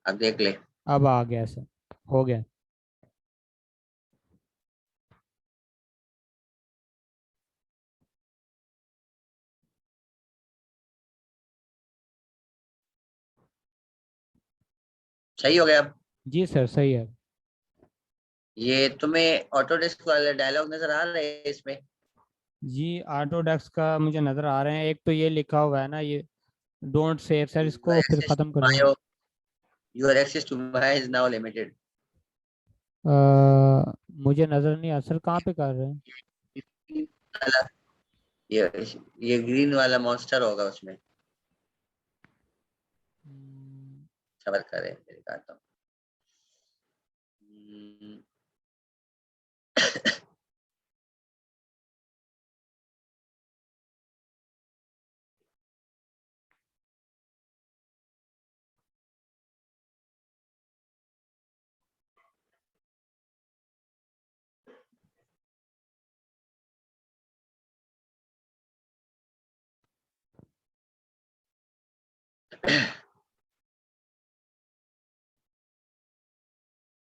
अब देख ले। अब आ गया सर, हो गया। सही हो गया अब। जी सर सही है। ये तुम्हें ऑटोडेस्क वाला डायलॉग नजर आ रहा है इसमें? जी ऑटोडेस्क का मुझे नज़र आ रहे हैं, एक तो ये लिखा हुआ है ना, ये डोंट सेव सर, योर इसको फिर एक्सेस ख़त्म टू कर दो। My your access to my is now limited. मुझे नज़र नहीं आ सर, कहाँ पे कर रहे हैं? ये ये ग्रीन वाला मॉन्स्टर होगा उसमें। हम्म, सबर करे मेरे कहता हूँ। हम्म,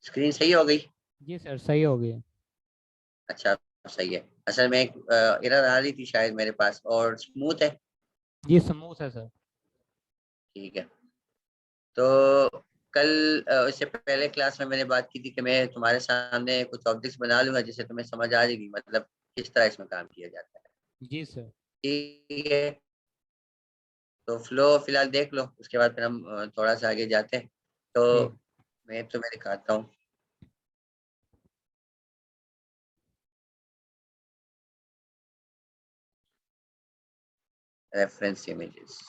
स्क्रीन सही हो गई? जी सर सही हो गया। अच्छा, सही है। असल में एक एरर आ रही थी शायद मेरे पास, और स्मूथ है। जी स्मूथ है सर। ठीक है। तो कल इससे पहले क्लास में मैंने बात की थी कि मैं तुम्हारे सामने कुछ ऑब्जेक्ट्स बना लूंगा जिससे तुम्हें समझ आ जाएगी, मतलब किस तरह इसमें काम किया जाता है। जी सर। ठीक है। तो फ्लो फिलहाल देख लो, उसके बाद फिर हम थोड़ा सा आगे जाते हैं। तो ठीक। मैं तुम्हें दिखाता हूँ रेफरेंस इमेजेस।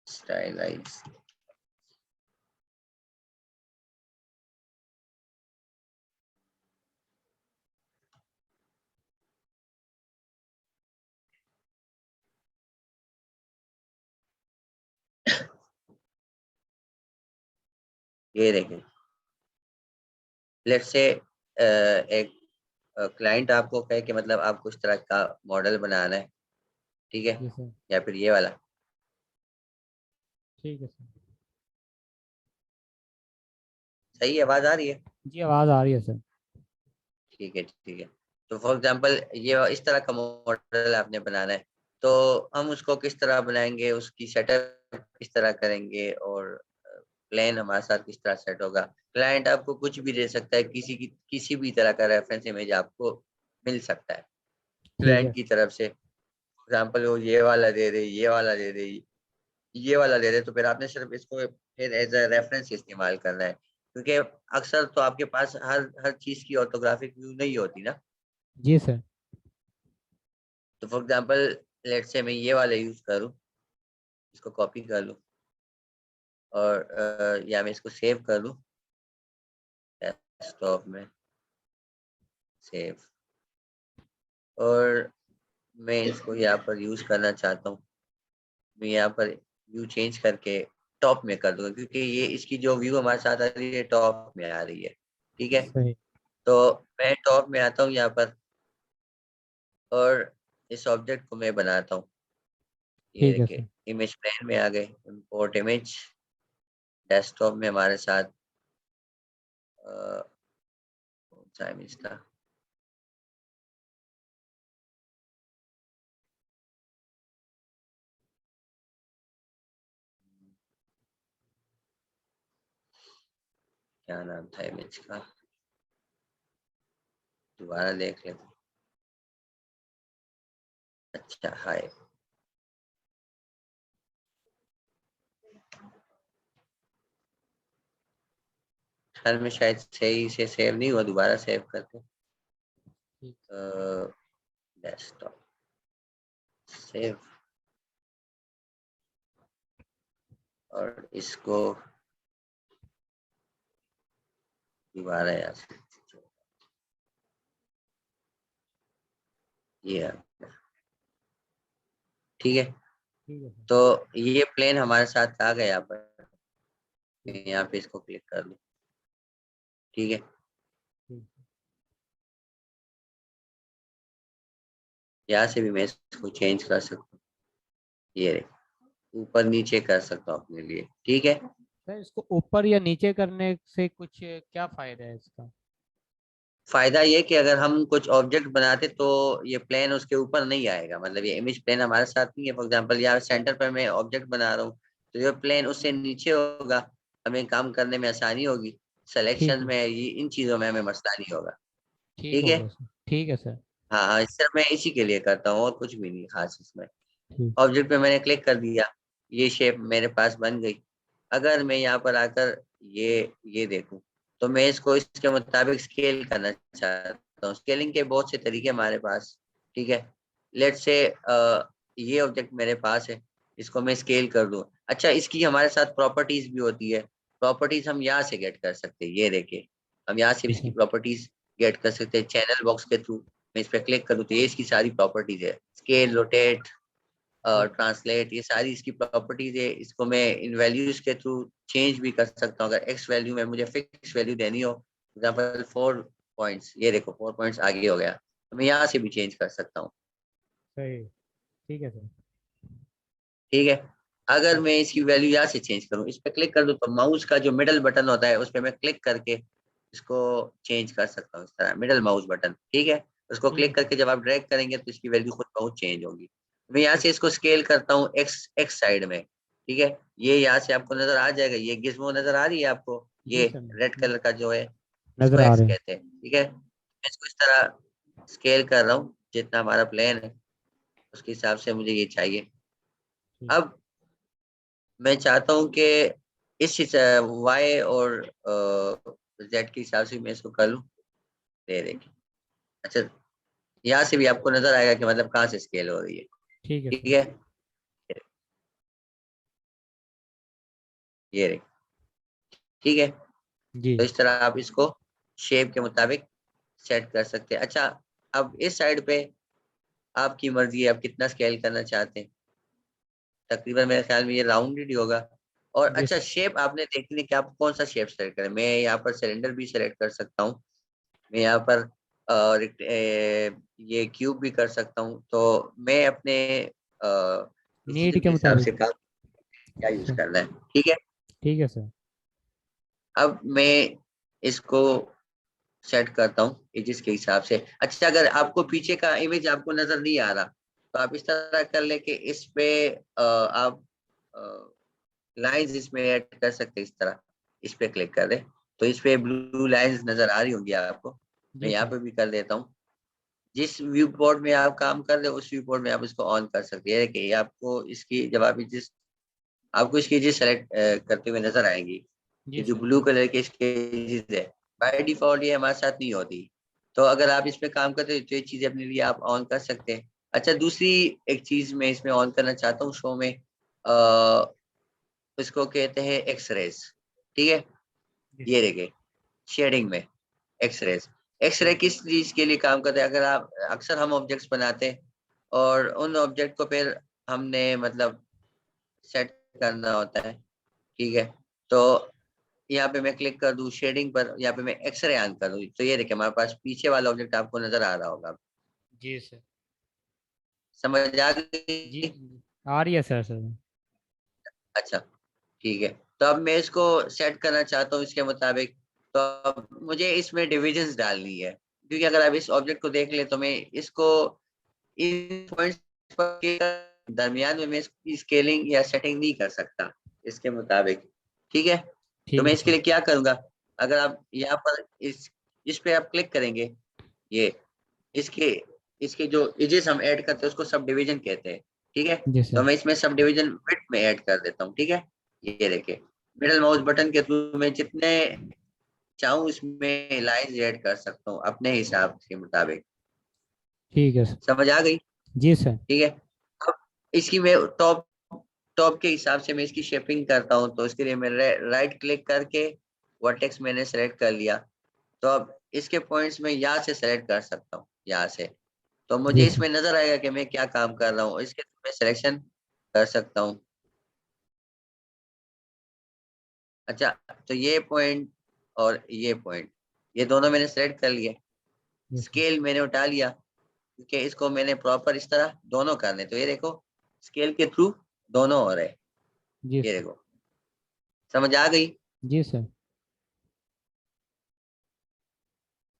स्टाइलाइज। ये देखें। लेट्स से एक क्लाइंट आपको कहे कि मतलब आपको इस तरह का मॉडल बनाना है, ठीक है, जी सर। या फिर ये वाला। ठीक है सर। सही आवाज आ रही है? जी आवाज़ आ रही है सर। ठीक है, ठीक है। तो फॉर एग्जांपल ये इस तरह का मॉडल आपने बनाना है, तो हम उसको किस तरह बनाएंगे, उसकी सेटअप किस तरह करेंगे, और प्लान हमारे साथ किस तरह सेट होगा। क्लाइंट आपको कुछ भी दे सकता है, किसी भी तरह का रेफरेंस इमेज आपको मिल सकता है ठीक है। क्लाइंट की तरफ से। एग्जाम्पल वो ये वाला दे दे, ये वाला दे दे, ये वाला दे दे, तो फिर आपने सिर्फ इसको फिर एज अ रेफरेंस इस्तेमाल करना है, क्योंकि अक्सर तो आपके पास हर हर चीज की ऑर्थोग्राफिक व्यू नहीं होती ना। जी सर। तो फॉर एग्जांपल लेट से मैं ये वाला यूज करूँ, इसको कॉपी कर लूँ, और या मैं इसको सेव कर लूँ डेस्कटॉप में। सेव। और मैं इसको यहाँ पर यूज करना चाहता हूँ। मैं यहाँ पर व्यू चेंज करके टॉप में कर दूंगा, क्योंकि ये इसकी जो व्यू हमारे साथ आ रही है टॉप में आ रही है। ठीक है। सही। तो मैं टॉप में आता हूँ यहाँ पर, और इस ऑब्जेक्ट को मैं बनाता हूँ। ये ठीक है देखिए, सर। इमेज प्लेन में आ गए, इंपोर्ट इमेज। डेस्कटॉप में हमारे साथ कौन सा इमेज था? क्या नाम था इमेज का? दोबारा देख लेते हैं। अच्छा, हाय। खैर में शायद सही से सेव नहीं हुआ, दोबारा सेव करते। ठीक। डेस्कटॉप सेव, और इसको दोबारा यहाँ से ये है। ठीक है, ठीक है सर। तो ये प्लेन हमारे साथ आ गया यहाँ पर। यहाँ पे इसको क्लिक कर लो। ठीक है, ठीक। यहाँ से भी मैं इसको चेंज कर सकता हूँ, ये रहे, ऊपर नीचे कर सकता हूँ अपने लिए। ठीक है, सर इसको ऊपर या नीचे करने से कुछ क्या फायदा है इसका? फायदा ये कि अगर हम कुछ ऑब्जेक्ट बनाते तो ये प्लेन उसके ऊपर नहीं आएगा, मतलब ये इमेज प्लेन हमारे साथ नहीं है। फॉर एग्जांपल यहाँ सेंटर पर मैं ऑब्जेक्ट बना रहा हूँ, तो ये प्लेन उससे नीचे होगा, हमें काम करने में आसानी होगी, ठीक सिलेक्शन है। में ये इन चीजों में हमें मसला नहीं होगा। ठीक ठीक है, होगा सर। ठीक है सर। हाँ हाँ, सिर्फ मैं इसी के लिए करता हूँ और कुछ भी नहीं खास इसमें। ठीक। ऑब्जेक्ट पे मैंने क्लिक कर दिया, ये शेप मेरे पास बन गई। अगर मैं यहाँ पर आकर ये देखूं, तो मैं इसको इसके मुताबिक स्केल करना चाहता हूँ। स्केलिंग के बहुत से तरीके हमारे पास। ठीक है, लेट से ये ऑब्जेक्ट मेरे पास है, इसको मैं स्केल कर दूं। अच्छा, इसकी हमारे साथ प्रॉपर्टीज भी होती है। प्रॉपर्टीज हम यहाँ से गेट कर सकते हैं, ये देखिए, हम यहाँ से भी जी इसकी सर। प्रॉपर्टीज गेट कर सकते हैं चैनल बॉक्स के थ्रू। मैं इस पर क्लिक करूँ तो ये इसकी सारी प्रॉपर्टीज है, स्केल, रोटेट, ठीक। ट्रांसलेट, ये सारी इसकी प्रॉपर्टीज है। इसको मैं इन वैल्यूज के थ्रू चेंज भी कर सकता हूँ। अगर एक्स वैल्यू में मुझे फिक्स वैल्यू देनी हो, एग्जाम्पल 4 पॉइंट्स, ये देखो 4 पॉइंट्स आगे हो गया, तो मैं यहाँ से भी चेंज कर सकता हूँ। सही। ठीक है सर। ठीक है, अगर मैं इसकी वैल्यू यहाँ से चेंज करूँ, इस पर क्लिक कर दूँ, तो माउस का जो मिडल बटन होता है उस पर मैं क्लिक करके इसको चेंज कर सकता हूँ, इस तरह मिडल माउस बटन। ठीक है, उसको ठीक है क्लिक सर। करके जब आप ड्रैग करेंगे तो इसकी वैल्यू खुद बहुत चेंज होगी। मैं यहाँ ठीक। से इसको स्केल करता हूँ एक्स एक्स साइड में। ठीक है, ये यहाँ से आपको नजर आ जाएगा, ये गिज्मो नजर आ रही है आपको, जी ये सर। रेड कलर का जो है, इसको नजर आ एक्स रहे हैं। कहते हैं। ठीक है, मैं इसको इस तरह स्केल कर रहा हूँ, जितना हमारा प्लेन है उसके हिसाब से मुझे ये चाहिए। ठीक। अब मैं चाहता हूँ कि इस वाई और जेड के हिसाब से मैं इसको कर लूँ, दे देखिए। अच्छा, यहाँ से भी आपको नजर आएगा कि मतलब कहाँ से स्केल हो रही है। ठीक है ठीक सर। है, ये रही। ठीक है, जी। तो इस तरह आप इसको शेप के मुताबिक सेट कर सकते हैं। अच्छा, अब इस साइड पे आपकी मर्जी है, आप कितना स्केल करना चाहते हैं। तकरीबन मेरे ख्याल में ये राउंडेड ही होगा। और जी अच्छा, सर। शेप आपने देखनी कि आप कौन सा शेप सेलेक्ट करें। मैं यहाँ पर सिलेंडर भी सेलेक्ट कर सकता हूँ, मैं यहाँ पर ये क्यूब भी कर सकता हूँ। तो मैं अपने इस चीज नीड के के हिसाब से मुताबिक। काम क्या यूज सर। करना है। ठीक है, ठीक है सर। अब मैं इसको सेट करता हूँ इमेज के हिसाब से। अच्छा, अगर आपको पीछे का इमेज आपको नजर नहीं आ रहा, तो आप इस तरह कर ले कि इस पे आप लाइंस इसमें ऐड कर सकते हैं। इस तरह इस पे क्लिक कर दे, तो इस पे ब्लू लाइंस नजर आ रही होंगी आपको। मैं जी यहाँ सर। पे भी कर देता हूँ। जिस व्यू पोर्ट में आप काम कर रहे हो उस व्यू पोर्ट में आप इसको ऑन कर सकते हैं कि आपको इसकी जब आप जिस आपको इसकी एजेस सेलेक्ट करते हुए नजर आएंगी, जी ये जो सर। ब्लू कलर के इसके एजेस है, बाय डिफॉल्ट ये हमारे साथ नहीं होती। तो अगर आप इस पे काम करते हो तो ये चीजें अपने लिए आप ऑन कर सकते हैं। अच्छा, दूसरी एक चीज मैं इसमें ऑन करना चाहता हूँ शो में, इसको कहते हैं एक्स रेज। ठीक है, जी ये सर। देखिए, शेडिंग में एक्स रेज। एक्स रे ठीक। किस चीज के लिए काम करते हैं, अगर आप अक्सर हम ऑब्जेक्ट्स बनाते हैं और उन ऑब्जेक्ट को फिर हमने मतलब सेट करना होता है। ठीक है, तो यहाँ पे मैं क्लिक कर दूं शेडिंग पर, यहाँ पे मैं एक्सरे ऑन कर दूं, तो ये देखिए हमारे पास पीछे वाला ऑब्जेक्ट आपको नजर आ रहा होगा। जी सर। समझ आ जी गई। जी। आ रही है सर सर। अच्छा, ठीक है, तो अब मैं इसको सेट करना चाहता हूँ इसके मुताबिक। तो अब मुझे इसमें डिविजन्स डालनी है, क्योंकि अगर आप इस ऑब्जेक्ट को देख ले तो मैं इसको इन पॉइंट्स के दरमियान में मैं इसकी स्केलिंग या सेटिंग नहीं कर सकता इसके मुताबिक। ठीक है, तो ठीक मैं है इसके सर। लिए क्या करूंगा, अगर आप यहाँ पर इस पे आप क्लिक करेंगे, ये इसके इसके जो एजेस हम ऐड करते हैं उसको सब डिवीजन कहते हैं। ठीक है, जी तो सर। मैं इसमें सब डिवीजन विड्थ में ऐड कर देता हूँ। ठीक है, ये देखिए, मिडल माउस बटन के थ्रू मैं जितने चाहूँ इसमें लाइंस ऐड कर सकता हूँ अपने हिसाब के मुताबिक। ठीक है सर। समझ आ गई। जी सर। ठीक है, अब इसकी मैं टॉप टॉप के हिसाब से मैं इसकी शेपिंग करता हूँ, तो इसके लिए मैं राइट क्लिक करके वर्टेक्स मैंने सेलेक्ट कर लिया। तो अब इसके पॉइंट्स में यहाँ से सेलेक्ट कर सकता हूँ, यहाँ से। तो जी मुझे सर। इसमें नजर आएगा कि मैं क्या काम कर रहा हूँ, इसके मैं सिलेक्शन कर सकता हूँ। अच्छा, तो ये पॉइंट और ये पॉइंट, ये दोनों मैंने सेलेक्ट कर लिए। जी सर। स्केल मैंने उठा लिया, क्योंकि इसको मैंने प्रॉपर इस तरह दोनों करने, तो ये देखो स्केल के थ्रू दोनों हो रहे हैं। जी ये सर। देखो, समझ आ गई? जी सर।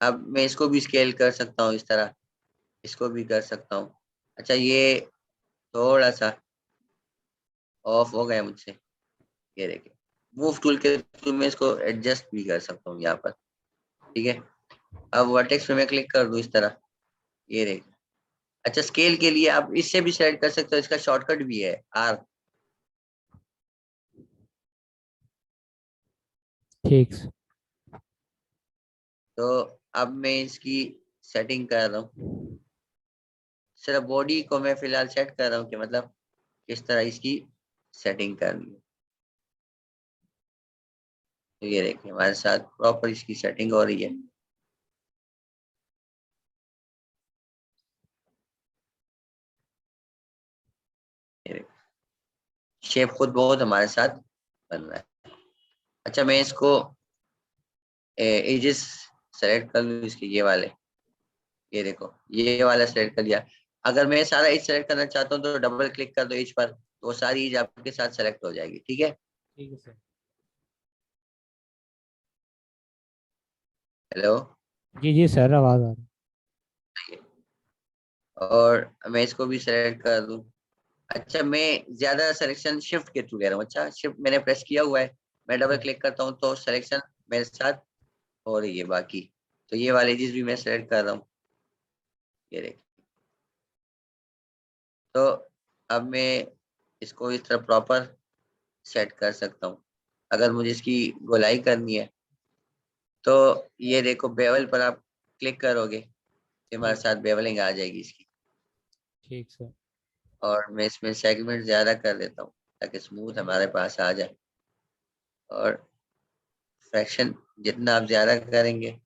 अब मैं इसको भी स्केल कर सकता हूँ इस तरह, इसको भी कर सकता हूँ। अच्छा, ये थोड़ा सा ऑफ हो गया मुझसे। ये देखिए, मूव टूल के थ्रू मैं इसको एडजस्ट भी कर सकता हूँ यहाँ पर। ठीक है, अब वर्टेक्स पे मैं क्लिक कर दूँ इस तरह, ये देखिए। अच्छा, स्केल के लिए आप इससे भी सेलेक्ट कर सकते हो, इसका शॉर्टकट भी है आर। ठीक सर। तो अब मैं इसकी सेटिंग कर रहा हूँ, सिर्फ बॉडी को मैं फिलहाल सेट कर रहा हूँ कि मतलब किस तरह इसकी सेटिंग करनी है। तो ये देखिए हमारे साथ प्रॉपर इसकी सेटिंग हो रही है। ये देखिए, शेप खुद बहुत हमारे साथ बन रहा है। अच्छा, मैं इसको एजेस सेलेक्ट कर लूँ इसके, ये वाले, ये देखो ये वाला सेलेक्ट कर लिया। अगर मैं सारा एज सेलेक्ट करना चाहता हूँ तो डबल क्लिक कर दो एज पर, तो वो सारी एज आपके साथ सेलेक्ट हो जाएगी। ठीक है, ठीक है सर। हेलो। जी जी सर, आवाज़ आ रही और मैं इसको भी सेलेक्ट कर दूँ। अच्छा, मैं ज्यादा सिलेक्शन शिफ्ट के थ्रू ले रहा हूँ। अच्छा, शिफ्ट मैंने प्रेस किया हुआ है, मैं डबल है। क्लिक करता हूँ तो सिलेक्शन मेरे साथ हो रही है बाकी। तो ये वाले एजेस भी मैं सेलेक्ट कर रहा हूँ, ये देखिए। तो अब मैं इसको इस तरह प्रॉपर सेट कर सकता हूँ। अगर मुझे इसकी गोलाई करनी है तो ये देखो बेवल पर आप क्लिक करोगे तो हमारे ठीक। साथ बेवलिंग आ जाएगी इसकी। ठीक सर। और मैं इसमें सेगमेंट ज्यादा कर देता हूँ ताकि स्मूथ हमारे पास आ जाए। और फ्रैक्शन जितना आप ज्यादा करेंगे,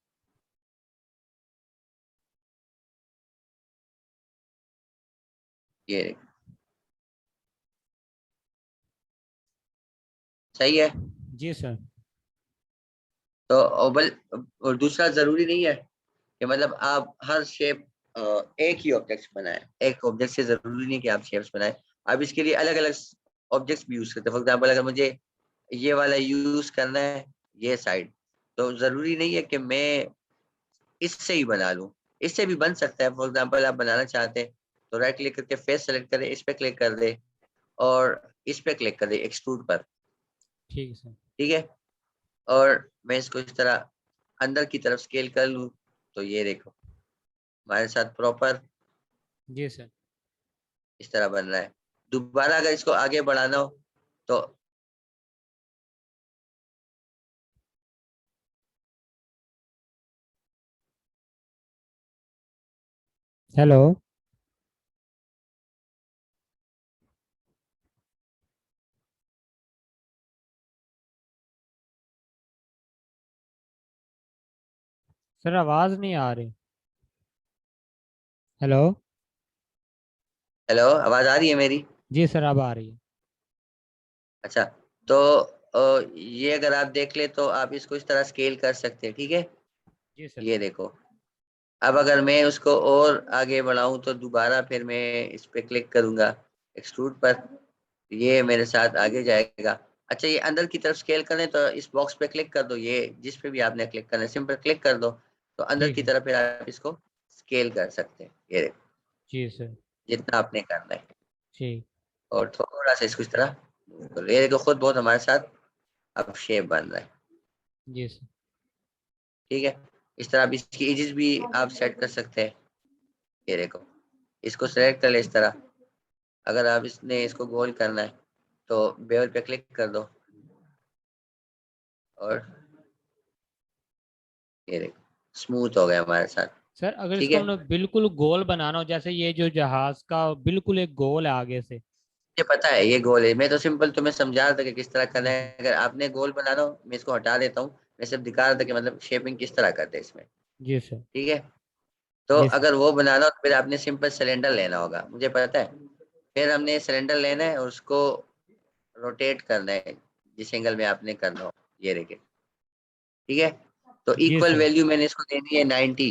ये सही है। जी सर। तो ओवल, और दूसरा जरूरी नहीं है कि मतलब आप हर शेप एक ही ऑब्जेक्ट बनाए, एक ऑब्जेक्ट से जरूरी नहीं कि आप शेप्स बनाए। आप इसके लिए अलग अलग ऑब्जेक्ट्स भी यूज करते हैं। फॉर एग्जाम्पल, अगर मुझे ये वाला यूज करना है, ये साइड, तो जरूरी नहीं है कि मैं इससे ही बना लूं, इससे भी बन सकता है। फॉर एग्जाम्पल, आप बनाना चाहते हैं तो राइट क्लिक करके फेस सेलेक्ट करें, इस पे क्लिक कर दे और इस पे क्लिक कर दे एक्सट्रूड पर। ठीक है सर। ठीक है, और मैं इसको इस तरह अंदर की तरफ स्केल कर लूं, तो ये देखो हमारे साथ प्रॉपर जी सर। इस तरह बन रहा है। दोबारा अगर इसको आगे बढ़ाना हो तो हेलो। सर आवाज़ नहीं आ रही। हेलो। हेलो, आवाज आ रही है मेरी? जी सर, अब आ रही है। अच्छा, तो ये अगर आप देख ले तो आप इसको इस तरह स्केल कर सकते हैं। ठीक है, जी सर। ये देखो। अब अगर मैं उसको और आगे बढ़ाऊं तो दोबारा फिर मैं इस पे क्लिक करूंगा एक्सट्रूड पर, ये मेरे साथ आगे जाएगा। अच्छा, ये अंदर की तरफ स्केल करें तो इस बॉक्स पे क्लिक कर दो, ये जिस पे भी आपने क्लिक करना है सिंपल क्लिक कर दो, तो अंदर ठीक की है। तरफ फिर आप इसको स्केल कर सकते हैं। ये देखो, जी सर। जितना आपने करना है। ठीक। और थोड़ा सा इसको इस तरह move करो। ये देखो खुद बहुत हमारे साथ अब शेप बन रहा है। जी सर। ठीक है, इस तरह आप इसकी एजेस भी आप सेट कर सकते हैं। ये देखो, इसको सेलेक्ट कर ले इस तरह। अगर आप इसको गोल करना है तो बेवल पे क्लिक कर दो और ये देखो स्मूथ हो गया हमारे साथ। सर अगर ठीक इसको है, हमने बिल्कुल गोल बनाना हो, जैसे ये जो जहाज का बिल्कुल एक गोल है आगे से। मुझे पता है ये गोल है, मैं तो सिंपल तुम्हें समझा रहा था कि किस तरह करना जी सर। है। अगर आपने गोल बनाना हो, मैं इसको हटा देता हूँ, मैं सिर्फ दिखा रहा था कि मतलब शेपिंग किस तरह करते हैं इसमें। जी सर। ठीक है, तो जी सर। अगर वो बनाना हो तो फिर आपने सिंपल सिलेंडर लेना होगा, मुझे पता है। फिर हमने सिलेंडर लेना है और उसको रोटेट करना है जिस एंगल में आपने करना हो, ये देखिए। ठीक है, तो जी इक्वल सर। वैल्यू मैंने इसको देनी है 90,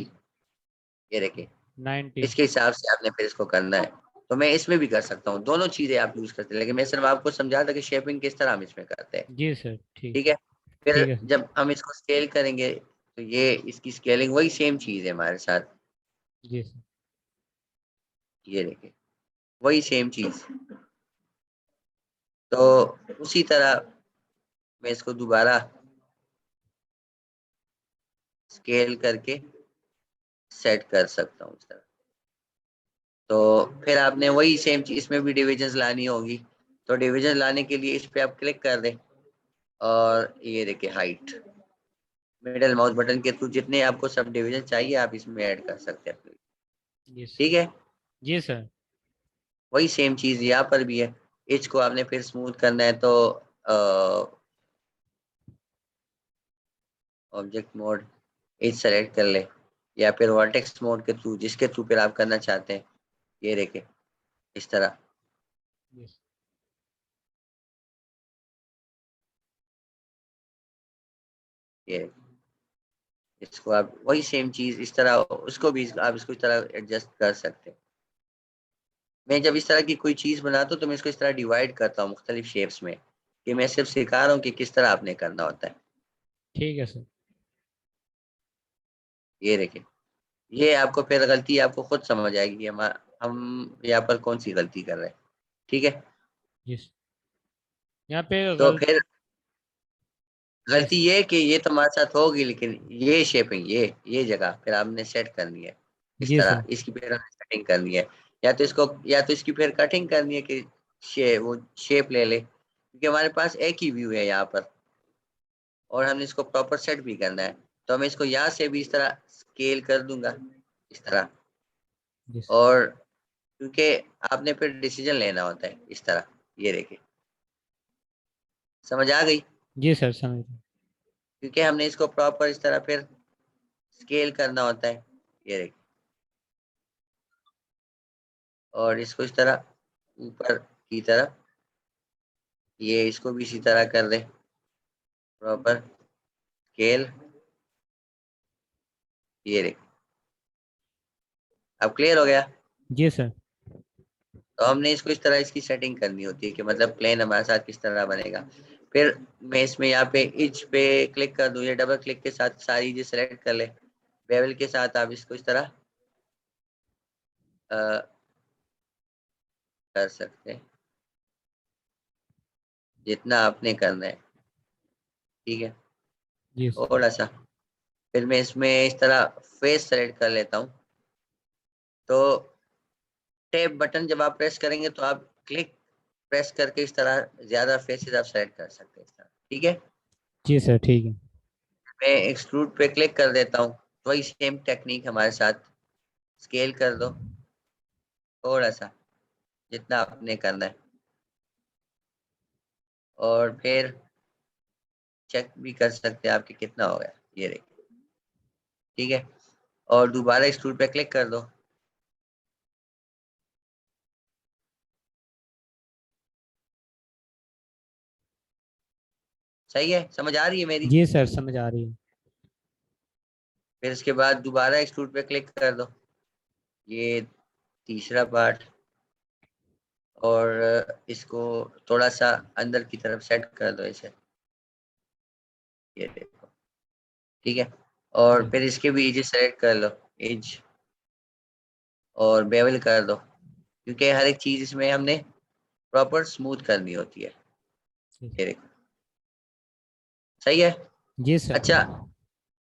ये देखिए। 90। इसके हिसाब से आपने फिर इसको करना है। तो मैं इसमें भी कर सकता हूँ, दोनों चीजें आप यूज करते हैं, लेकिन मैं सिर्फ आपको समझा था कि शेपिंग किस तरह हम इसमें करते हैं। जी सर। ठीक। ठीक है, फिर ठीक है सर। जब हम इसको स्केल करेंगे तो ये इसकी स्केलिंग वही सेम चीज है हमारे साथ, जी सर। ये देखिए वही सेम चीज। तो उसी तरह मैं इसको दोबारा स्केल करके सेट कर सकता हूँ इस तरह। तो फिर आपने वही सेम चीज इसमें भी डिविजन लानी होगी। तो डिवीजन लाने के लिए इस पे आप क्लिक कर दें और ये देखिए हाइट, मिडल माउस बटन के थ्रू जितने आपको सब डिवीजन चाहिए आप इसमें ऐड कर सकते हैं। जी सर। ठीक है, जी सर। वही सेम चीज यहाँ पर भी है। एज को आपने फिर स्मूथ करना है तो ऑब्जेक्ट मोड, एज सेलेक्ट कर ले, या फिर वर्टेक्स मोड के थ्रू, जिसके थ्रू फिर आप करना चाहते हैं, ये देखिए इस तरह। जी सर। ये इसको आप वही सेम चीज इस तरह, उसको भी आप इसको इस तरह एडजस्ट कर सकते हैं। मैं जब इस तरह की कोई चीज बनाता हूँ तो मैं इसको इस तरह डिवाइड करता हूँ मुख्तलिफ शेप्स में, कि मैं सिर्फ सिखा रहा हूँ कि किस तरह आपने करना होता है। ठीक है सर। ये देखिए, ये आपको फिर गलती आपको खुद समझ आएगी कि हम यहाँ पर कौन सी गलती कर रहे हैं। ठीक है, जी सर। यहाँ पे तो फिर गलती यस। ये कि ये तो हमारे साथ होगी, लेकिन ये शेपिंग, ये जगह फिर आपने सेट करनी है इस जी तरह, सर। इसकी फिर हमें सेटिंग करनी है। या तो इसकी फिर कटिंग करनी है कि वो शेप ले ले, क्योंकि हमारे पास एक ही व्यू है यहाँ पर और हमने इसको प्रॉपर सेट भी करना है। तो मैं इसको यहाँ से भी इस तरह स्केल कर दूंगा इस तरह। जी सर। और क्योंकि आपने फिर डिसीजन लेना होता है इस तरह, ये देखिए समझ आ गई। जी सर समझ गए। क्योंकि हमने इसको प्रॉपर इस तरह फिर स्केल करना होता है, ये देखिए। और इसको इस तरह ऊपर की तरफ, ये इसको भी इसी तरह कर दे प्रॉपर स्केल, ये देखिए अब क्लियर हो गया। जी सर। तो हमने इसको इस तरह इसकी सेटिंग करनी होती है कि मतलब प्लेन हमारे साथ किस तरह बनेगा। फिर मैं इसमें यहाँ पे इज पे क्लिक कर दूँ, या डबल क्लिक के साथ सारी चीजें सेलेक्ट कर ले। बेवल के साथ आप इसको इस तरह कर सकते हैं जितना आपने करना है। ठीक है, जी सर। थोड़ा सा फिर मैं इसमें इस तरह फेस सेलेक्ट कर लेता हूँ। तो टैब बटन जब आप प्रेस करेंगे तो आप क्लिक प्रेस करके इस तरह ज्यादा फेसेस आप सेलेक्ट कर सकते हैं इस तरह। ठीक है, जी सर। ठीक है। मैं एक्सट्रूड पे क्लिक कर देता हूँ, वही सेम टेक्निक हमारे साथ, स्केल कर दो थोड़ा सा जितना आपने करना है, और फिर चेक भी कर सकते हैं आपके कितना हो गया, ये देखिए। ठीक है, और दोबारा एक्सट्रूड पे क्लिक कर दो। सही है, समझ आ रही है मेरी। जी सर समझ आ रही है। फिर इसके बाद दोबारा एक्सट्रूड पे क्लिक कर दो, ये तीसरा पार्ट, और इसको थोड़ा सा अंदर की तरफ सेट कर दो इसे, ये देखो। ठीक है, और जी। फिर इसके भी एज सेलेक्ट कर लो, एज, और बेवल कर दो, क्योंकि हर एक चीज इसमें हमने प्रॉपर स्मूथ करनी होती है, जी। ये देखो। सही है। जी सर। अच्छा,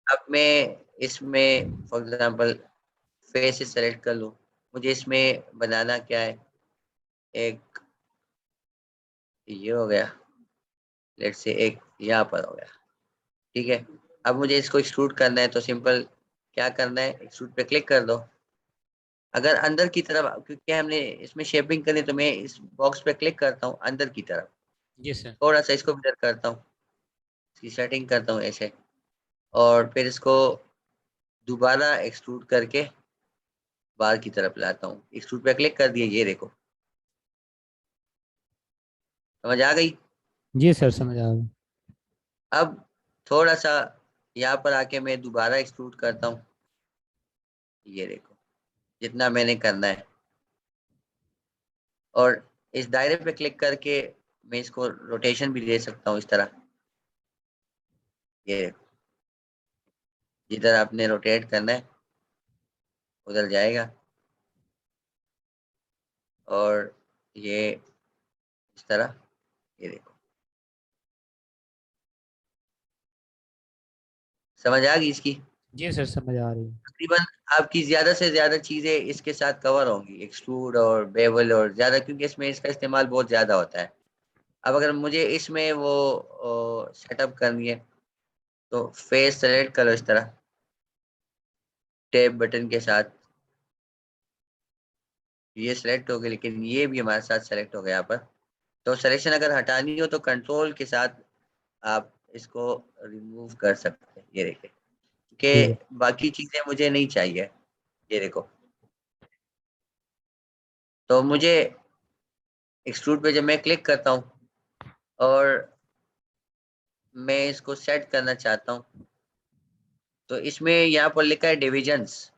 अब मैं इसमें फॉर एग्जांपल फेस सेलेक्ट कर लूँ, मुझे इसमें बनाना क्या है, एक ये हो गया, लेट्स से एक यहाँ पर हो गया। ठीक है, अब मुझे इसको एक्सट्रूड करना है तो सिंपल क्या करना है, एक्सट्रूड पे क्लिक कर दो। अगर अंदर की तरफ, क्योंकि हमने इसमें शेपिंग करनी, तो मैं इस बॉक्स पे क्लिक करता हूँ अंदर की तरफ, जी सर। थोड़ा सा इसको ब्लर करता हूँ, इसकी सेटिंग करता हूँ ऐसे। और फिर इसको दोबारा एक्सट्रूड करके बाहर की तरफ लाता हूँ। एक्सट्रूड पे क्लिक कर दिए, ये देखो समझ आ गई। जी सर, समझ आ गया। अब थोड़ा सा यहाँ पर आके मैं दोबारा एक्सट्रूड करता हूँ, ये देखो जितना मैंने करना है। और इस दायरे पे क्लिक करके मैं इसको रोटेशन भी दे सकता हूँ इस तरह, ये देखो जिधर आपने रोटेट करना है उधर जाएगा। और ये इस तरह, ये देखो समझ आ गई इसकी। जी सर, समझ आ रही है। तकरीबन आपकी ज्यादा से ज्यादा चीजें इसके साथ कवर होंगी, एक्सट्रूड और बेवल और ज्यादा, क्योंकि इसमें इसका इस्तेमाल बहुत ज्यादा होता है। अब अगर मुझे इसमें वो सेटअप करनी है तो फेस सेलेक्ट करो इस तरह टैब बटन के साथ, ये सेलेक्ट हो गया, लेकिन ये भी हमारे साथ सेलेक्ट हो गया यहाँ पर। तो सिलेक्शन अगर हटानी हो तो कंट्रोल के साथ आप इसको रिमूव कर सकते हैं, ये देखिए ठीक है। कि बाकी चीजें मुझे नहीं चाहिए, ये देखो। तो मुझे एक्सट्रूड पे जब मैं क्लिक करता हूँ और मैं इसको सेट करना चाहता हूँ, तो इसमें यहाँ पर लिखा है डिविजन्स,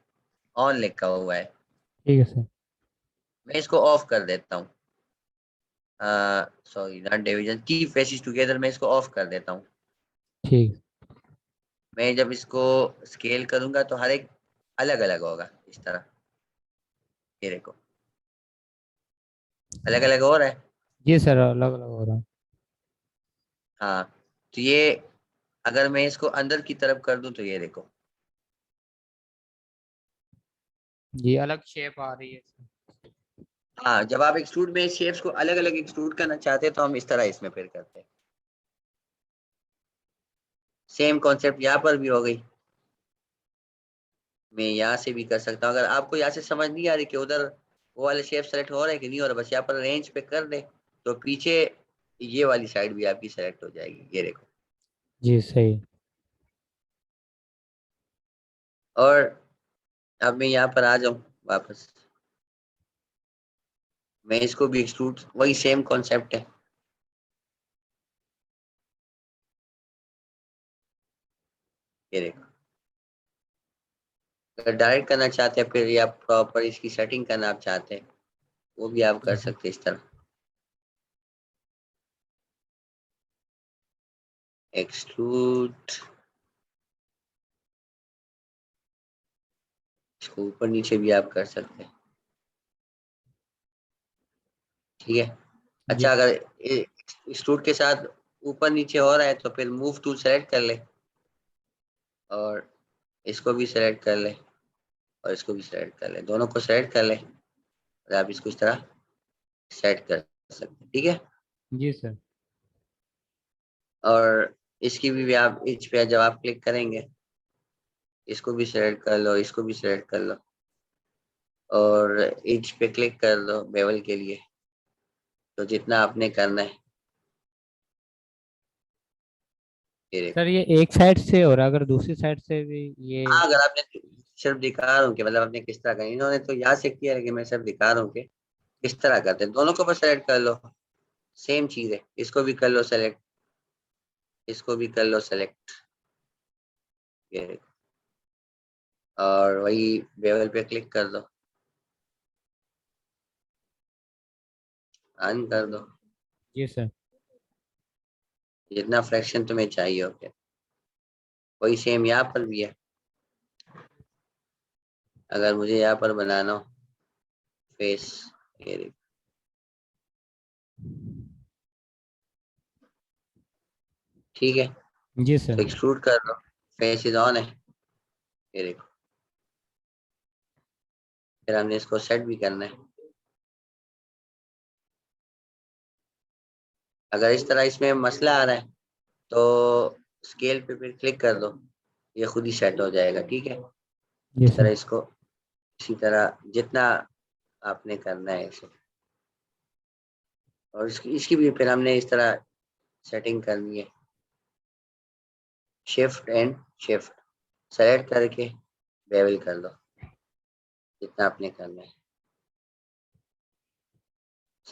ऑन लिखा हुआ है। ठीक है सर। मैं इसको ऑफ कर देता हूँ। सॉरी नॉट डिवीजन, की फेसेस टुगेदर, मैं इसको ऑफ कर देता हूँ। ठीक। मैं जब इसको स्केल करूंगा तो हर एक अलग अलग होगा इस तरह, ये देखो अलग अलग हो रहा है। जी सर, अलग अलग हो रहा है। हाँ, तो ये अगर मैं इसको अंदर की तरफ कर दूं तो ये देखो, जी, अलग शेप आ रही है सर। हाँ जब आप एक्सट्रूड में शेप्स को अलग अलग एक्सट्रूड करना चाहते हैं तो हम इस तरह इसमें फिर करते हैं। सेम कॉन्सेप्ट यहाँ पर भी हो गई, मैं यहाँ से भी कर सकता हूँ। अगर आपको यहाँ से समझ नहीं आ रही कि उधर वो वाले शेप सेलेक्ट हो रहे हैं कि नहीं हो रहा, बस यहाँ पर रेंज पे कर दे तो पीछे ये वाली साइड भी आपकी सेलेक्ट हो जाएगी, ये देखो। जी सही। और अब मैं यहाँ पर आ जाऊँ वापस, मैं इसको भी एक्सट्रूड, वही सेम कॉन्सेप्ट है, ये देखो। अगर डायरेक्ट करना चाहते हैं फिर या प्रॉपर इसकी सेटिंग करना आप चाहते हैं वो भी आप कर जी सर। सकते हैं इस तरह। एक्सट्रूड, इसको ऊपर नीचे भी आप कर सकते हैं, ठीक है। जी। अच्छा अगर एक्सट्रूड के साथ ऊपर नीचे हो रहा है तो फिर मूव टूल सेलेक्ट कर ले और इसको भी सेलेक्ट कर ले और इसको भी सेलेक्ट कर ले, दोनों को सेलेक्ट कर ले और आप इसको इस तरह सेट कर सकते हैं, ठीक है। जी सर। और इसकी भी आप इच पे जब आप क्लिक करेंगे इसको भी सेलेक्ट कर लो, इसको भी सेलेक्ट कर लो और इच पे क्लिक कर लो बेवल के लिए, तो जितना आपने करना है, ये सर, देखो। ये एक साइड से हो रहा है, अगर दूसरी साइड से भी ये। हाँ अगर आपने, सिर्फ दिखा रहा हूँ कि मतलब आपने किस तरह का, इन्होंने तो यहाँ से किया लेकिन मैं सिर्फ दिखा रहा हूँ कि किस तरह करते हैं। दोनों को बस सेलेक्ट कर लो, सेम चीज है, इसको भी कर लो सेलेक्ट, इसको भी कर लो सेलेक्ट, ये देखो। और वही बेवल पे क्लिक कर दो, ऑन कर दो, जी सर। जितना फ्रैक्शन तुम्हें चाहिए हो फिर वही सेम यहाँ पर भी है। अगर मुझे यहाँ पर बनाना हो फेस, ये देखो, ठीक है। जी तो सर। एक्सट्रूड कर लो, फेस इज ऑन है, ये देखो। फिर हमने इसको सेट भी करना है। अगर इस तरह इसमें मसला आ रहा है तो स्केल पे फिर क्लिक कर दो, ये खुद ही सेट हो जाएगा, ठीक है। जी इस तरह सर। इसको, इसी तरह जितना आपने करना है इसे। और इसकी इसकी भी फिर हमने इस तरह सेटिंग करनी है। शिफ्ट एंड शिफ्ट सेलेक्ट करके बेवल कर दो जितना आपने करना है।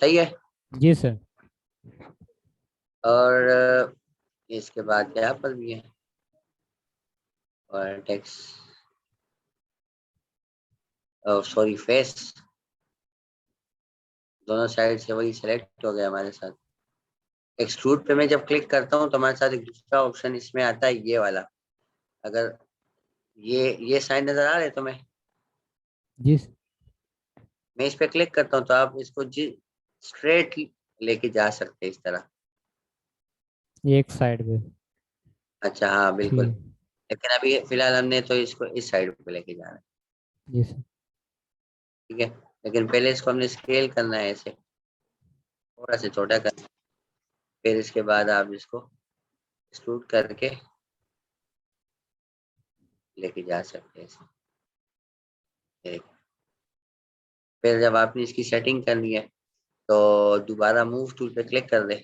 सही है। जी सर। और इसके बाद यहाँ पर भी है और टेक्स्ट, सॉरी फेस, दोनों साइड से वही सेलेक्ट हो गया हमारे साथ। एक्सट्रूड पे मैं जब क्लिक करता हूँ तो हमारे साथ एक दूसरा ऑप्शन इसमें आता है, ये वाला। अगर ये साइन नजर आ रहे तो जी मैं इस पे क्लिक करता हूँ तो आप इसको जी स्ट्रेट लेके जा सकते हैं इस तरह। एक साइड पे। अच्छा हाँ बिल्कुल। ठीक। लेकिन अभी फिलहाल हमने तो इसको इस साइड पे लेके जाना है। जी सर। ठीक है। लेकिन पहले इसको हमने स्केल करना है, ऐसे थोड़ा सा छोटा करना है। फिर इसके बाद आप इसको एक्सट्रूड करके लेके जा सकते हैं ऐसे। एक। फिर जब आपने इसकी सेटिंग करनी है तो दोबारा मूव टूल पे क्लिक कर दे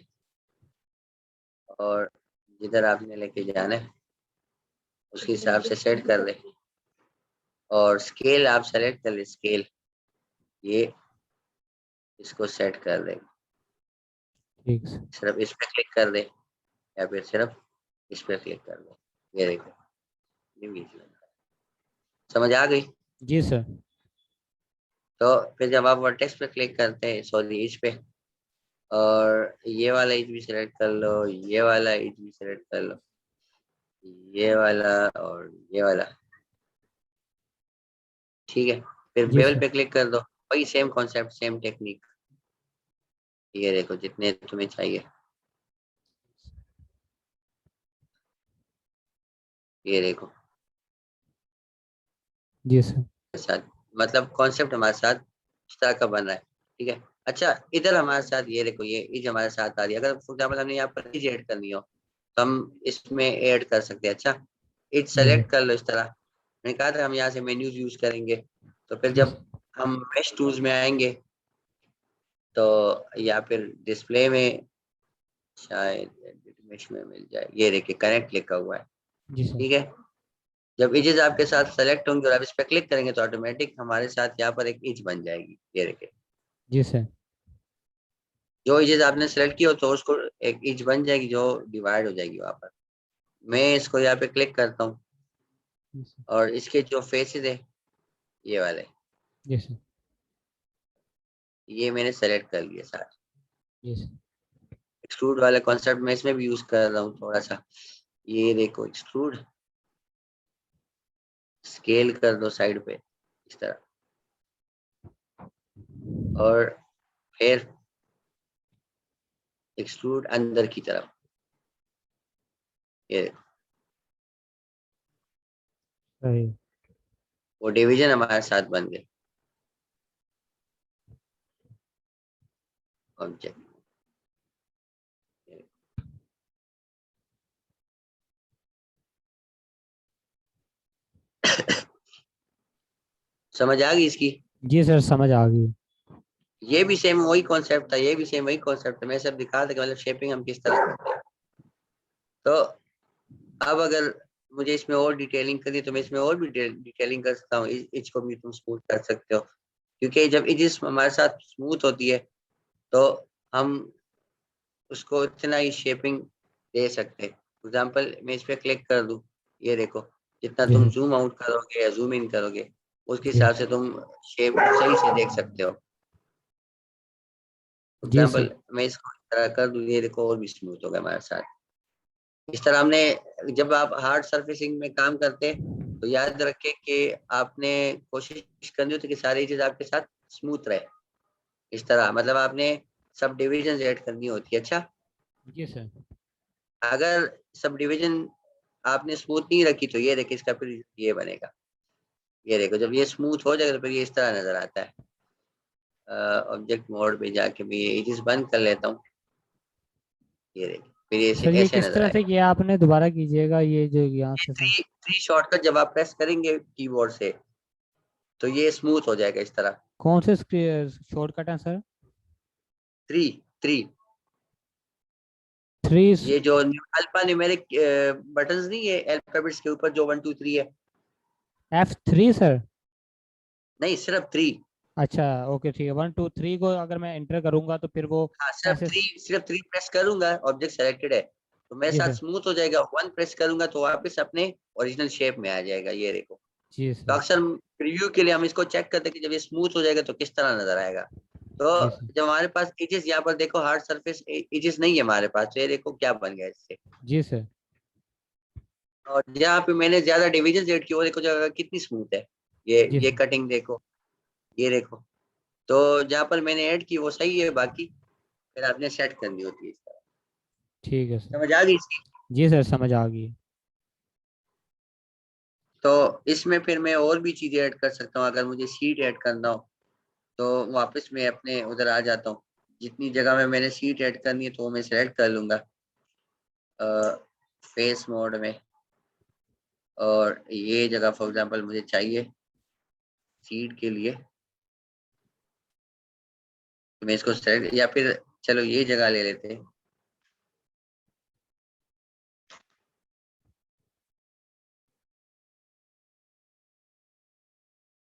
और जिधर आपने लेके जाना है उसके हिसाब से सेट कर दे। और स्केल आप सेलेक्ट कर ले, स्केल ये इसको सेट कर दे। ठीक सर। सिर्फ इस पे क्लिक कर दे या फिर सिर्फ इस पे क्लिक कर दे। ये देखो समझ आ गई। जी सर। तो फिर जब आप वर्टेक्स पे क्लिक करते हैं, सॉरी इस पे, और ये वाला एज भी सिलेक्ट कर लो, ये वाला एज भी सिलेक्ट कर लो, ये वाला और ये वाला। ठीक है। फिर जी बेवल सर। पे क्लिक कर दो, वही सेम कॉन्सेप्ट सेम टेक्निक। ये देखो जितने तुम्हें चाहिए, ये देखो जी सर। साथ, मतलब कॉन्सेप्ट हमारे साथ इस तरह का बन रहा है। ठीक है। अच्छा इधर हमारे साथ ये देखो, ये इज हमारे साथ आ रही है। अगर फॉर एग्जाम्पल हमने यहाँ पर इज ऐड करनी हो तो हम इसमें ऐड कर सकते हैं। अच्छा इज जी सर। सेलेक्ट कर लो इस तरह। मैंने कहा था हम यहाँ से मेन्यूज यूज करेंगे। तो फिर जी जब सर। हम मेश टूल्स में आएंगे तो या फिर डिस्प्ले में, शायद एडिट मेश में मिल जाए, ये देखिए कनेक्ट लिखा हुआ है। जी सर। ठीक है। जब इजेस आपके साथ सेलेक्ट होंगे और आप इस पर क्लिक करेंगे तो ऑटोमेटिक हमारे साथ यहाँ पर एक इज बन जाएगी। ये देखिए जी सर। जो इजेस आपने सेलेक्ट किया हो तो उसको एक इज बन जाएगी जो डिवाइड हो जाएगी वहां पर। मैं इसको यहाँ पे क्लिक करता हूँ जी सर। और इसके जो फेसेस है ये वाले, जी सर। ये मैंने सेलेक्ट कर लिए सारे। जी सर। एक्सट्रूड वाले कॉन्सेप्ट में इसमें भी यूज कर रहा हूँ थोड़ा सा। ये देखो एक्सट्रूड, स्केल कर दो साइड पे इस तरह, और फिर एक्सट्रूड अंदर की तरफ। ये देखो सही। वो डिवीजन हमारे साथ बन गए ऑब्जेक्ट। समझ आ गई इसकी। जी सर समझ आ गई। ये भी सेम वही कॉन्सेप्ट था, ये भी सेम वही कॉन्सेप्ट है। मैं सब दिखा था कि मतलब शेपिंग हम किस तरह करते हैं। तो अब अगर मुझे इसमें और डिटेलिंग करनी तो मैं इसमें और भी डिटेलिंग कर सकता हूँ। इज को भी तुम स्मूथ कर सकते हो, क्योंकि जब इज हमारे साथ स्मूथ होती है तो हम उसको इतना ही शेपिंग दे सकते हैं। फॉर एग्जाम्पल मैं इस पर क्लिक कर दूं, ये देखो जितना जी तुम सर। जूम आउट करोगे या जूम इन करोगे उसके जी हिसाब से तुम शेप सही से देख सकते हो। For ji sir. एग्जाम्पल मैं इसको इस तरह कर दूं, ये देखो और भी स्मूथ हो गया हमारे साथ। इस तरह हमने, जब आप हार्ड सरफेसिंग में काम करते हैं तो याद रखें कि आपने कोशिश करनी होती है कि सारी चीज आपके साथ स्मूथ रहे। इस तरह मतलब आपने सब डिविजन ऐड करनी होती है। अच्छा जी सर। अगर सब डिविजन आपने स्मूथ नहीं रखी तो ये देखिए इसका फिर ये बनेगा। ये देखो जब ये स्मूथ हो जाएगा तो फिर ये इस तरह नजर आता है। ऑब्जेक्ट मोड पे जाके मैं ये एजेस बंद कर लेता हूँ। ये देखिए फिर ये सर ये ऐसे किस नजर तरह से आएगा। किया आपने, दोबारा कीजिएगा ये जो यहाँ ये से था। थ्री थ्री शॉर्टकट जब आप प्रेस करेंगे कीबोर्ड से तो ये स्मूथ हो जाएगा इस तरह। कौन से शॉर्टकट है सर? थ्री थ्री F3 ये जो अल्फा न्यूमेरिक बटन्स नहीं है अल्फाबेट्स के ऊपर जो 1 2 3 है। F3 sir. नहीं सिर्फ 3। अच्छा ओके ठीक है, 1 2 3 को अगर मैं एंटर करूंगा तो फिर वो हाँ सिर्फ ऐसे। 3, सिर्फ 3 प्रेस करूंगा, ऑब्जेक्ट सेलेक्टेड है तो मेरे जी साथ सर। स्मूथ हो जाएगा। 1 प्रेस करूंगा तो वापस अपने ओरिजिनल शेप में आ जाएगा, ये देखो। जी तो सर। अक्सर प्रीव्यू के लिए हम इसको चेक करते हैं कि जब ये स्मूथ हो जाएगा तो किस तरह नजर आएगा। तो जी सर। जब हमारे पास एजेस, यहाँ पर देखो हार्ड सरफेस एजेस नहीं है हमारे पास, तो ये देखो क्या बन गया इससे। जी सर। और जहाँ पे मैंने ज्यादा डिविजन ऐड किए वो देखो जगह कितनी स्मूथ है। ये जी ये सर। कटिंग देखो, ये देखो। तो जहाँ पर मैंने ऐड की वो सही है, बाकी फिर आपने सेट करनी होती है इस तरह। ठीक है सर। समझ आ गई इसकी? जी सर समझ आ गई। तो इसमें फिर मैं और भी चीजें ऐड कर सकता हूँ, अगर मुझे सीट ऐड करना हो तो वापस मैं अपने उधर आ जाता हूँ। जितनी जगह में मैंने सीट ऐड करनी है तो वो मैं सेलेक्ट कर लूंगा फेस मोड में। और ये जगह फॉर एग्जांपल मुझे चाहिए सीट के लिए, तो मैं इसको सेलेक्ट, या फिर चलो ये जगह ले लेते हैं।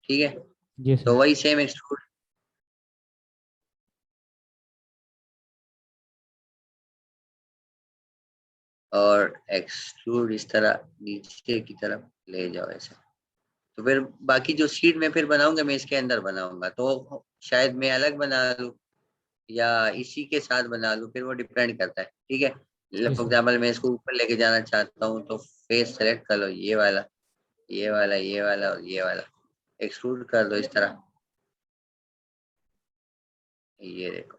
ठीक है, जी तो सर। वही सेम एक्सट्रूड और एक्सट्रूड इस तरह नीचे की तरफ ले जाओ ऐसे। तो फिर बाकी जो सीट में फिर बनाऊंगा मैं इसके अंदर बनाऊंगा, तो शायद मैं अलग बना लूँ या इसी के साथ बना लूँ, फिर वो डिपेंड करता है। ठीक है, जी फॉर सर। एग्जाम्पल मैं इसको ऊपर लेके जाना चाहता हूँ तो फेस सेलेक्ट कर लो, ये वाला, ये वाला, ये वाला और ये वाला, एक्सट्रूड कर दो इस तरह। ये देखो,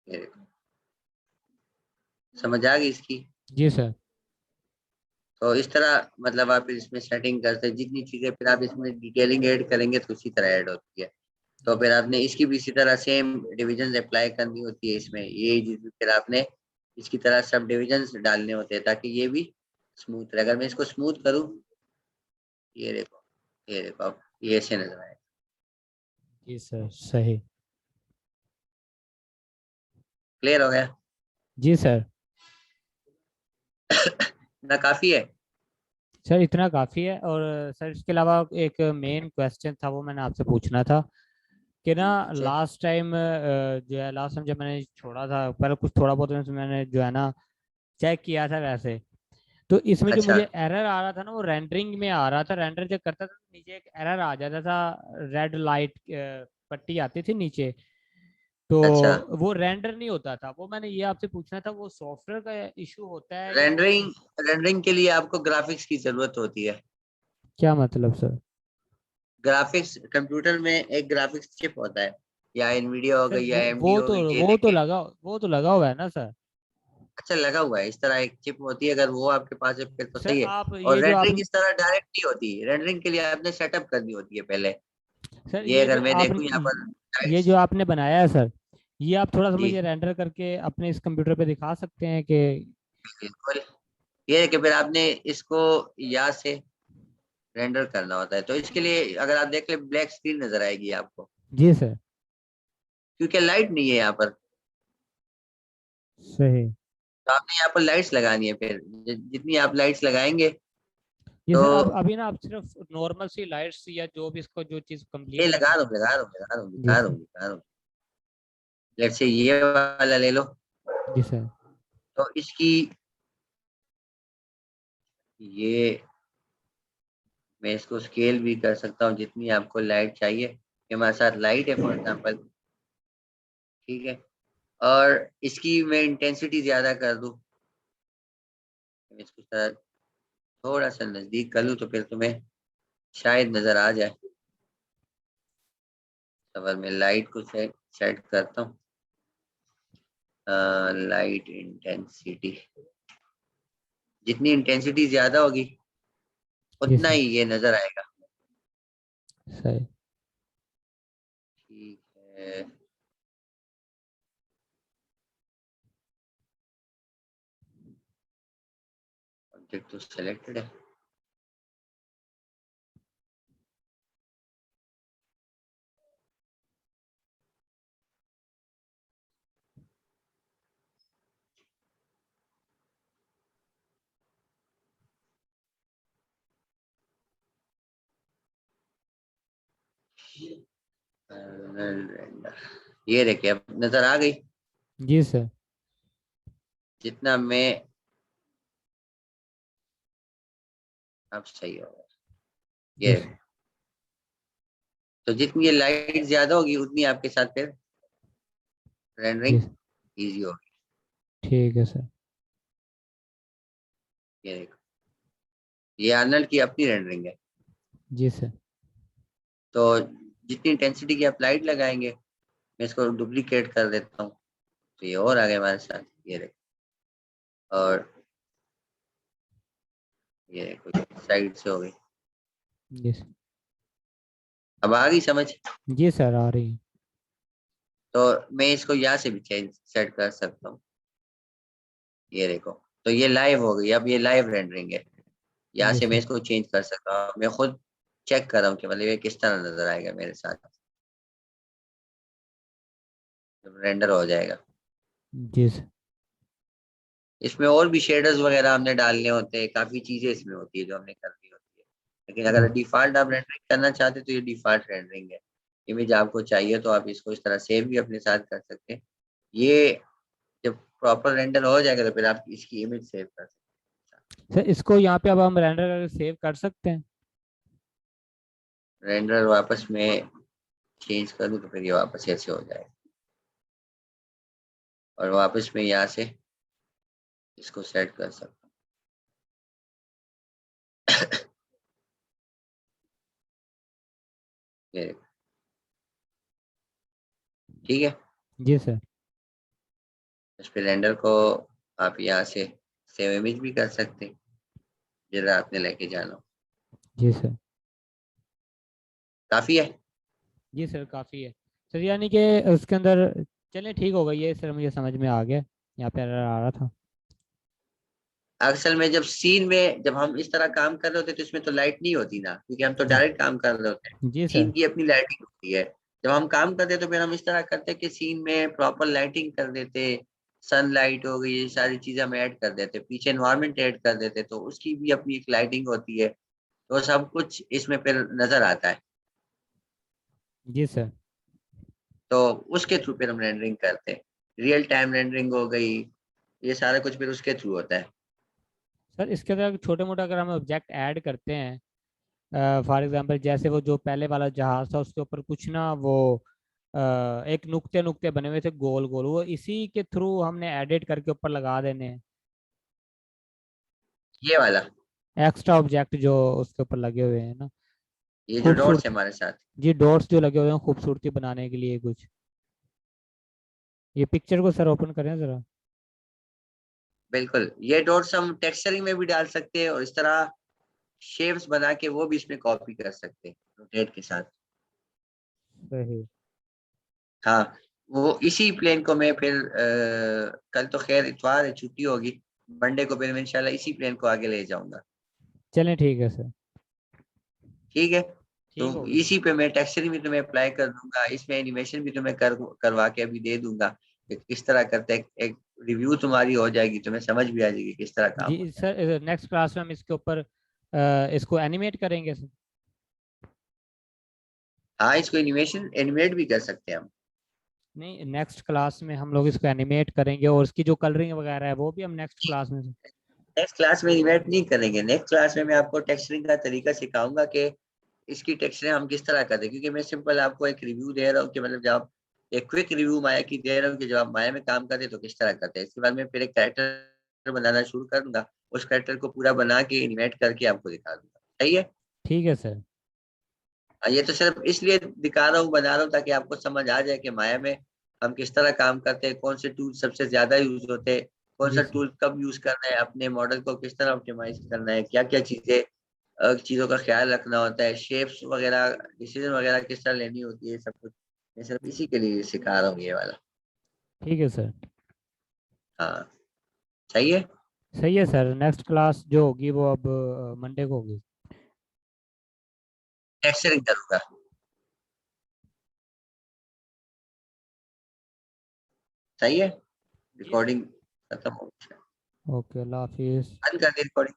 ये देखो, समझ आ गई इसकी? जी सर। तो इस तरह मतलब आप इसमें सेटिंग करते हैं, जितनी चीजें फिर आप इसमें डिटेलिंग ऐड करेंगे तो उसी तरह ऐड होती है। तो जी फिर सर। आपने इसकी भी इसी तरह सेम डिविजन अप्लाई करनी होती है इसमें, ये फिर आपने इसकी तरह सब डिविजन डालने होते हैं ताकि ये भी स्मूथ रहे। अगर मैं इसको स्मूथ करूँ, ये देखो, ये देखो, अब ये ऐसे नजर आए। जी सर सही। क्लियर हो गया? जी सर। ना काफी है? सर इतना काफ़ी है। और सर इसके अलावा एक मेन क्वेश्चन था वो मैंने आपसे पूछना था कि ना पूछे। लास्ट टाइम जो है लास्ट टाइम जब मैंने छोड़ा था पहले कुछ थोड़ा बहुत मैंने जो है ना चेक किया था वैसे। तो इसमें जो अच्छा। मुझे एरर आ रहा था ना वो रेंडरिंग में आ रहा था। रेंडर जब करता था तो नीचे एक एरर आ जाता था, रेड लाइट पट्टी आती थी नीचे। तो अच्छा, वो रेंडर नहीं होता था। वो मैंने ये आपसे पूछना था वो सॉफ्टवेयर का इशू होता है या वो रेंडरिंग, रेंडरिंग के लिए आपको ग्राफिक्स की जरूरत होती है। क्या मतलब सर? ग्राफिक्स कंप्यूटर में एक ग्राफिक्स चिप होता है, या एनवीडिया हो सर गई या एएमडी हो गई, ये लेके। वो तो लगा हुआ है ना सर। अच्छा, लगा हुआ है, इस तरह एक चिप होती है, अगर वो आपके पास है फिर तो सर सही है। आप और ये जो आप रेंडरिंग इस तरह डायरेक्ट नहीं होती, रेंडरिंग के लिए आपने सेटअप करनी होती है पहले। सर ये ये जो अगर मैं आप देखूं यहाँ पर ये लाइट्स। जो आपने बनाया है सर, ये आप थोड़ा सा जी मुझे रेंडर करके अपने इस कंप्यूटर पे दिखा सकते हैं कि? बिल्कुल। ये है कि फिर आपने इसको याद से रेंडर करना होता है, तो इसके लिए अगर आप देख ले ब्लैक स्क्रीन नजर आएगी आपको, जी सर। क्योंकि लाइट नहीं है यहाँ पर। सही। तो आपने यहाँ पर लाइट्स लगानी है, फिर जितनी आप लाइट्स लगाएंगे जी तो। सर अब अभी ना आप सिर्फ नॉर्मल सी लाइट्स या जो भी इसको जो चीज़ ये कंप्लीट लगा करनी दूँ, है। लगा दूँ, लगा दूँ, जी दिखा दूँ, सर। दिखा दूँ। लेट्स से ये वाला ले लो। जी सर। तो इसकी, ये मैं इसको स्केल भी कर सकता हूँ जितनी आपको लाइट चाहिए, कि हमारे साथ लाइट है फॉर एग्जाम्पल। ठीक है, और इसकी मैं इंटेंसिटी ज्यादा कर दूँ, मैं इसको थोड़ा सा नजदीक कर लूँ तो फिर तुम्हें शायद नजर आ जाए। अगर मैं लाइट को सेट सेट करता हूँ, लाइट इंटेंसिटी, जितनी इंटेंसिटी ज्यादा होगी जी उतना सर। ही ये नजर आएगा। सही। ठीक है, ऑब्जेक्ट तो सेलेक्टेड है। ये देखिए अब नजर आ गई जी सर। जितना मैं, अब सही होगा जी ये। सर। तो जितनी ये लाइट ज्यादा होगी उतनी आपके साथ फिर जी रेंडरिंग सर, इजी होगी। ठीक है सर। ये देखो, ये आर्नल्ड की अपनी रेंडरिंग है। जी सर। तो जितनी इंटेंसिटी की आप लाइट लगाएंगे, मैं इसको डुप्लीकेट कर देता हूँ, तो ये और आ गए हमारे साथ। ये देखो, और ये देखो साइड से हो गई। जी सर। अब आ गई समझ। जी सर, आ रही है। तो मैं इसको यहाँ से भी चेंज सेट कर सकता हूँ। ये देखो, तो ये लाइव हो गई, अब ये लाइव रेंडरिंग है। यहाँ जी से मैं सर। इसको चेंज कर सकता हूँ, मैं खुद चेक कर रहा हूँ कि मतलब ये किस तरह नजर आएगा मेरे साथ जब रेंडर हो जाएगा। जी सर। इसमें और भी शेडर्स वगैरह हमने डालने होते हैं, काफी चीजें इसमें होती है जो हमने करनी होती है। लेकिन अगर जी डिफॉल्ट आप रेंडरिंग करना चाहते हैं तो ये डिफॉल्ट रेंडरिंग है। इमेज आपको चाहिए तो आप इसको इस तरह सेव भी अपने साथ कर सकते हैं। ये जब प्रॉपर रेंडर हो जाएगा तो फिर आप इसकी इमेज सेव कर सकते सर, इसको यहाँ पे अब हम रेंडर करके सेव कर सकते हैं? हैं। रेंडर वापस में चेंज कर दूँ तो फिर ये वापस ऐसे हो जाएगा, और वापस में यहाँ से इसको सेट कर सकता हूँ। ये देखो, ठीक है। जी सर। इस पे रेंडर को आप यहाँ से सेव इमेज भी कर सकते हैं जरा आपने लेके जाना हो। जी सर। काफी है। जी सर, काफ़ी है। सर यानी कि उसके अंदर, चलिए ठीक होगा ये सर, मुझे समझ में आ गया। यहाँ पे एरर आ रहा था। असल में जब सीन में जब हम इस तरह काम कर रहे होते हैं तो इसमें तो लाइट नहीं होती ना, क्योंकि हम तो जी। डायरेक्ट काम कर रहे होते हैं। जी सीन सर। की अपनी लाइटिंग होती है। जब हम काम करते हैं तो फिर हम इस तरह करते हैं कि सीन में प्रॉपर लाइटिंग कर देते, सनलाइट हो गई, ये सारी चीजें हम ऐड कर देते, पीछे एनवायरनमेंट ऐड कर देते, तो उसकी भी अपनी एक लाइटिंग होती है। तो सब कुछ इसमें फिर नजर आता है। जी सर। तो उसके थ्रू फिर हम रेंडरिंग करते हैं। रियल टाइम रेंडरिंग हो गई, ये सारा कुछ फिर उसके थ्रू होता है। सर इसके अंदर छोटे मोटे अगर हम ऑब्जेक्ट ऐड करते हैं, फॉर एग्जांपल जैसे वो जो पहले वाला जहाज था उसके ऊपर कुछ ना वो एक नुक्ते नुक्ते बने हुए थे गोल गोल, वो इसी के थ्रू हमने एडिट करके ऊपर लगा देने हैं। ये वाला, एक्स्ट्रा ऑब्जेक्ट जो उसके ऊपर लगे हुए हैं ना, ये जो डॉट्स है खूबसूरती। हमारे साथ। जी, डॉट्स जो लगे हुए हैं खूबसूरती बनाने के लिए कुछ। ये पिक्चर को सर ओपन करें जरा। बिल्कुल, ये डॉट्स हम टेक्सचरिंग में भी डाल सकते हैं और इस तरह शेप्स बना के वो भी इसमें कॉपी कर सकते हैं रोटेट के साथ। सही। हाँ, वो इसी प्लेन को मैं फिर कल तो खैर इतवार है, छुट्टी होगी। मंडे को फिर मैं इंशाल्लाह इसी प्लेन को आगे ले जाऊंगा। चलें ठीक है सर। ठीक है। तो ठीक होगी सर। इसी पे मैं टेक्सचरिंग भी तुम्हें अप्लाई कर दूंगा, इसमें एनिमेशन भी तुम्हें करवा के अभी दे दूंगा कि किस तरह करते हैं। एक रिव्यू तुम्हारी हो जाएगी, तुम्हें समझ भी आ जाएगी किस तरह काम जी होता है। सर, नेक्स्ट क्लास में हम इसके ऊपर इसको एनिमेट करेंगे सर। हाँ, इसको एनिमेशन एनिमेट भी कर सकते हैं हम। नहीं, नेक्स्ट क्लास में हम लोग इसको एनिमेट करेंगे और उसकी जो कलरिंग वगैरह है वो भी हम नेक्स्ट क्लास में। नेक्स्ट क्लास में इन्वाइट नहीं करेंगे, नेक्स्ट क्लास में मैं आपको टेक्सचरिंग का तरीका सिखाऊंगा कि इसकी टेक्सचरिंग हम किस तरह करते हैं। क्योंकि मैं सिंपल आपको एक रिव्यू दे रहा हूँ कि मतलब जब एक क्विक रिव्यू माया की दे रहा हूँ कि जब आप माया में काम करते हैं तो किस तरह करते हैं। इसके बाद मैं फिर एक कैरेक्टर बनाना शुरू कर दूंगा, उस कैरेक्टर को पूरा बना के इन्वाइट करके आपको दिखा दूंगा। सही है। ठीक है सर। ये तो सिर्फ इसलिए दिखा रहा हूँ, बना रहा हूँ ताकि आपको समझ आ जाए कि माया में हम किस तरह काम करते हैं, कौन से टूल सबसे ज्यादा यूज होते हैं, कौन जी सा सर। टूल कब यूज करना है, अपने मॉडल को किस तरह ऑप्टिमाइज करना है, क्या क्या चीजें चीजों का ख्याल रखना होता है, शेप्स वगैरह डिसीजन वगैरह किस तरह लेनी होती है, सब कुछ मैं सिर्फ इसी के लिए सिखा रहा हूँ ये वाला। ठीक है सर। हाँ, सही है। सही है सर, नेक्स्ट क्लास जो होगी वो अब मंडे को होगी। टेक्सचरिंग करूंगा। सही है। जी सर। रिकॉर्डिंग खत्म हो गई। ओके, अल्लाह हाफिज़। बंद कर दे रिकॉर्डिंग।